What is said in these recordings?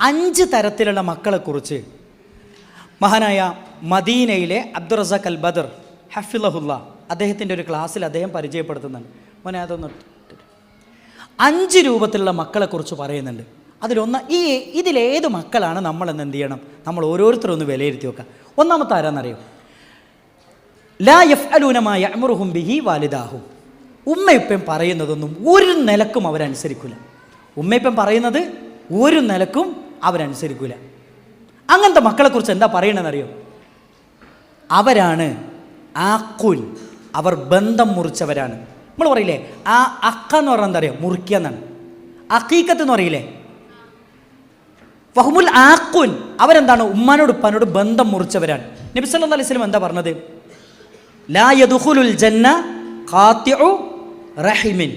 5 തരത്തിലുള്ള മക്കളെക്കുറിച്ച് മഹാനായ മദീനയിലെ അബ്ദുറസാഖ് അൽ ബദർ ഹഫിളഹുല്ല അദ്ദേഹത്തിൻ്റെ ഒരു ക്ലാസ്സിൽ അദ്ദേഹം പരിചയപ്പെടുത്തുന്നുണ്ട്. മോനെ അതൊന്ന് 5 രൂപത്തിലുള്ള മക്കളെക്കുറിച്ച് പറയുന്നുണ്ട്. അതിലൊന്ന് ഇതിലേത് മക്കളാണ് നമ്മളെന്ന് എന്ത് ചെയ്യണം, നമ്മൾ ഓരോരുത്തരും ഒന്ന് വിലയിരുത്തി വെക്കുക. ഒന്നാമത്തെ ആരാന്നറിയോ? ലാ യഫ്അലൂന മാ യഅ്മുറുഹും ബിഹി വാലിദാഹും. ഉമ്മയിപ്പം പറയുന്നതൊന്നും ഒരു നിലക്കും അവരനുസരിക്കില്ല. ഉമ്മയിപ്പം പറയുന്നത് ഒരു നിലക്കും അവരനുസരിക്കില്ല. അങ്ങനത്തെ മക്കളെക്കുറിച്ച് എന്താ പറയണമെന്നറിയോ? അവരാണ് ആഖുൻ, അവർ ബന്ധം മുറിച്ചവരാണ്. നമ്മൾ പറയില്ലേ ആ അക്ക എന്ന് പറഞ്ഞാൽ എന്താ അറിയോ? മുറിക്കുക എന്നാണ്. അഖീഖത്ത് എന്ന് പറയില്ലേ? ഫഹുമുൽ ആഖുൻ, അവരെന്താണ്? ഉമ്മാനോട് ഉപ്പാനോട് ബന്ധം മുറിച്ചവരാണ്. നബി സല്ലല്ലാഹു അലൈഹി വസല്ലം എന്താ പറഞ്ഞത്? ലാ യദ്ഖുലുൽ ജന്ന ഖാതിഉ റഹിമിൻ,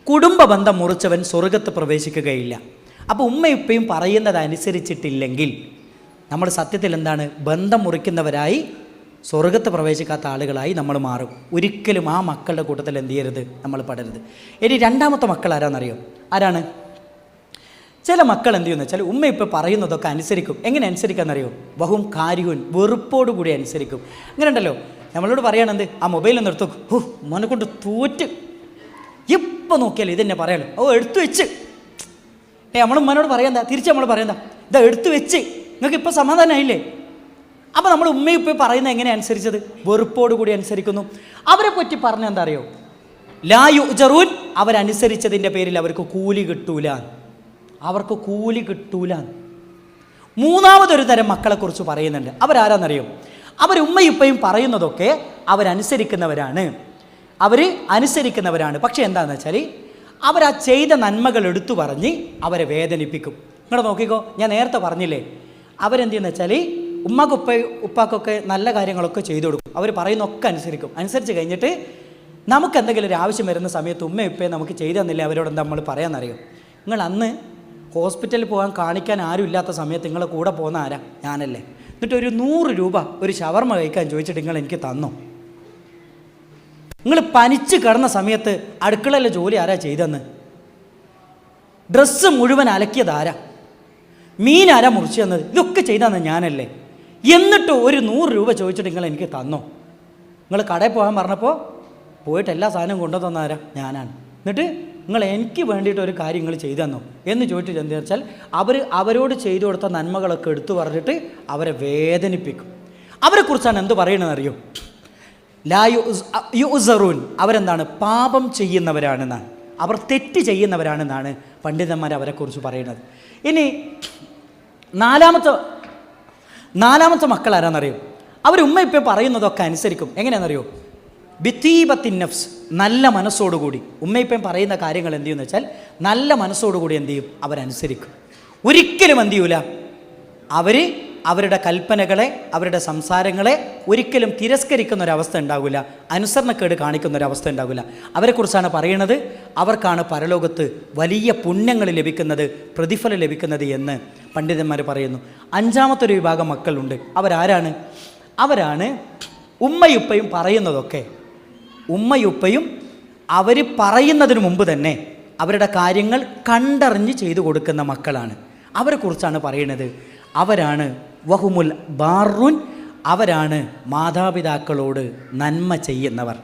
കുടുംബ ബന്ധം മുറിച്ചവൻ സ്വർഗത്ത് പ്രവേശിക്കുകയില്ല. അപ്പോൾ ഉമ്മയുപ്പയും പറയുന്നത് അനുസരിച്ചിട്ടില്ലെങ്കിൽ നമ്മൾ സത്യത്തിൽ എന്താണ്? ബന്ധം മുറിക്കുന്നവരായി സ്വർഗത്ത് പ്രവേശിക്കാത്ത ആളുകളായി നമ്മൾ മാറും. ഒരിക്കലും ആ മക്കളുടെ കൂട്ടത്തിൽ എന്ത് ചെയ്യരുത്, നമ്മൾ പെടരുത്. ഇനി രണ്ടാമത്തെ മക്കൾ ആരാന്നറിയോ? ആരാണ്? ചില മക്കൾ എന്ത് ചെയ്യുമെന്ന് വെച്ചാൽ ഉമ്മ ഇപ്പോൾ പറയുന്നതൊക്കെ അനുസരിക്കും. എങ്ങനെ അനുസരിക്കാമെന്നറിയോ? വഹും കാരിയുൻ, വെറുപ്പോടു കൂടി അനുസരിക്കും. അങ്ങനെ ഉണ്ടല്ലോ, നമ്മളോട് പറയണെന്ത്, ആ മൊബൈലൊന്ന് എടുത്തു, മോനെ കൊണ്ട് തോറ്റ്, എപ്പോൾ നോക്കിയാലും ഇതെന്നെ പറയാലോ, എടുത്തു വെച്ച്. നമ്മൾ ഉമ്മനോട് പറയാന്താ, തിരിച്ച് നമ്മൾ പറയാന്താ, ഇതാ എടുത്തു വെച്ച്, നിങ്ങൾക്ക് ഇപ്പോൾ സമാധാനമായില്ലേ? അപ്പോൾ നമ്മൾ ഉമ്മയും ഇപ്പോൾ പറയുന്നത് എങ്ങനെ അനുസരിച്ചത്? വെറുപ്പോടു കൂടി അനുസരിക്കുന്നു. അവരെ പറ്റി പറഞ്ഞ എന്താ അറിയോ? ലാ യുജറൂൻ, അവരനുസരിച്ചതിൻ്റെ പേരിൽ അവർക്ക് കൂലി കിട്ടൂല. അവർക്ക് കൂലി കിട്ടൂല. മൂന്നാമതൊരു തരം മക്കളെക്കുറിച്ച് പറയുന്നുണ്ട്. അവരാരാന്നറിയോ? അവരുമ്മയുപ്പയും പറയുന്നതൊക്കെ അവരനുസരിക്കുന്നവരാണ്. പക്ഷേ എന്താണെന്ന് വെച്ചാൽ അവരാ ചെയ്ത നന്മകൾ എടുത്തു പറഞ്ഞ് അവരെ വേദനിപ്പിക്കും. നിങ്ങൾ നോക്കിക്കോ, ഞാൻ നേരത്തെ പറഞ്ഞില്ലേ, അവരെന്തെന്ന് വെച്ചാൽ ഉപ്പാക്കൊക്കെ നല്ല കാര്യങ്ങളൊക്കെ ചെയ്തു കൊടുക്കും. അവർ പറയുന്നൊക്കെ അനുസരിച്ച് കഴിഞ്ഞിട്ട് നമുക്ക് എന്തെങ്കിലും ഒരു ആവശ്യം വരുന്ന സമയത്ത് ഉമ്മയുപ്പയെ നമുക്ക് ചെയ്തു തന്നില്ലേ, അവരോട് എന്താ നമ്മൾ പറയാമെന്നറിയോ? നിങ്ങൾ അന്ന് ഹോസ്പിറ്റലിൽ പോകാൻ കാണിക്കാൻ ആരും ഇല്ലാത്ത സമയത്ത് നിങ്ങളെ കൂടെ പോകുന്ന ആരാ? ഞാനല്ലേ. എന്നിട്ട് ഒരു 100 രൂപ ഒരു ഷവർമ കഴിക്കാൻ ചോദിച്ചിട്ട് നിങ്ങൾ എനിക്ക് തന്നോ? നിങ്ങൾ പനിച്ച് കിടന്ന സമയത്ത് അടുക്കളയിലെ ജോലി ആരാ ചെയ്തെന്ന്? ഡ്രസ്സ് മുഴുവൻ അലക്കിയത് ആരാ? മീൻ ആരാ മുറിച്ച് തന്നത്? ഇതൊക്കെ ചെയ്താന്ന് ഞാനല്ലേ. എന്നിട്ട് ഒരു 100 രൂപ ചോദിച്ചിട്ട് നിങ്ങൾ എനിക്ക് തന്നോ? നിങ്ങൾ കടയിൽ പോകാൻ പറഞ്ഞപ്പോൾ പോയിട്ട് എല്ലാ സാധനവും കൊണ്ടുതന്ന ആരാ? ഞാനാണ്. എന്നിട്ട് നിങ്ങൾ എനിക്ക് വേണ്ടിയിട്ട് ഒരു കാര്യം നിങ്ങൾ ചെയ്തു തന്നോ എന്ന് ചോദിച്ചിട്ട് എന്താ വെച്ചാൽ അവരോട് ചെയ്തു കൊടുത്ത നന്മകളൊക്കെ എടുത്തു പറഞ്ഞിട്ട് അവരെ വേദനിപ്പിക്കും. അവരെക്കുറിച്ചാണ് എന്ത് പറയണമെന്നറിയോ? ലാ യുസറൂൻ, അവരെന്താണ്? പാപം ചെയ്യുന്നവരാണെന്നാണ്, അവർ തെറ്റ് ചെയ്യുന്നവരാണെന്നാണ് പണ്ഡിതന്മാർ അവരെക്കുറിച്ച് പറയുന്നത്. ഇനി നാലാമത്തെ മക്കൾ ആരാന്നറിയോ? അവരുമ്മ ഇപ്പം പറയുന്നതൊക്കെ അനുസരിക്കും. എങ്ങനെയാണെന്നറിയോ? ബിത്തീബത്തിൻ നഫ്സ്, നല്ല മനസ്സോടുകൂടി. ഉമ്മയിപ്പം പറയുന്ന കാര്യങ്ങൾ എന്ത് ചെയ്യുമെന്ന് വെച്ചാൽ നല്ല മനസ്സോടുകൂടി എന്ത് ചെയ്യും? അവരനുസരിക്കും. ഒരിക്കലും എന്ത് ചെയ്യൂല, അവരുടെ കൽപ്പനകളെ, അവരുടെ സംസാരങ്ങളെ ഒരിക്കലും തിരസ്കരിക്കുന്ന ഒരവസ്ഥ ഉണ്ടാകില്ല, അനുസരണക്കേട് കാണിക്കുന്ന ഒരവസ്ഥ ഉണ്ടാകില്ല. അവരെക്കുറിച്ചാണ് പറയുന്നത്. അവർക്കാണ് പരലോകത്ത് വലിയ പുണ്യങ്ങൾ ലഭിക്കുന്നത്, പ്രതിഫലം ലഭിക്കുന്നത് എന്ന് പണ്ഡിതന്മാർ പറയുന്നു. 5ാമത്തെ വിഭാഗം മക്കളുണ്ട്. അവരാരാണ്? അവരാണ് ഉമ്മയുപ്പയും പറയുന്നതൊക്കെ, ഉമ്മയുപ്പയും അവർ പറയുന്നതിന് മുമ്പ് തന്നെ അവരുടെ കാര്യങ്ങൾ കണ്ടറിഞ്ഞ് ചെയ്തു കൊടുക്കുന്ന മക്കളാണ്. അവരെക്കുറിച്ചാണ് പറയുന്നത്. അവരാണ് വഹുമുൽ ബാറുൻ, അവരാണ് മാതാപിതാക്കളോട് നന്മ ചെയ്യുന്നവർ.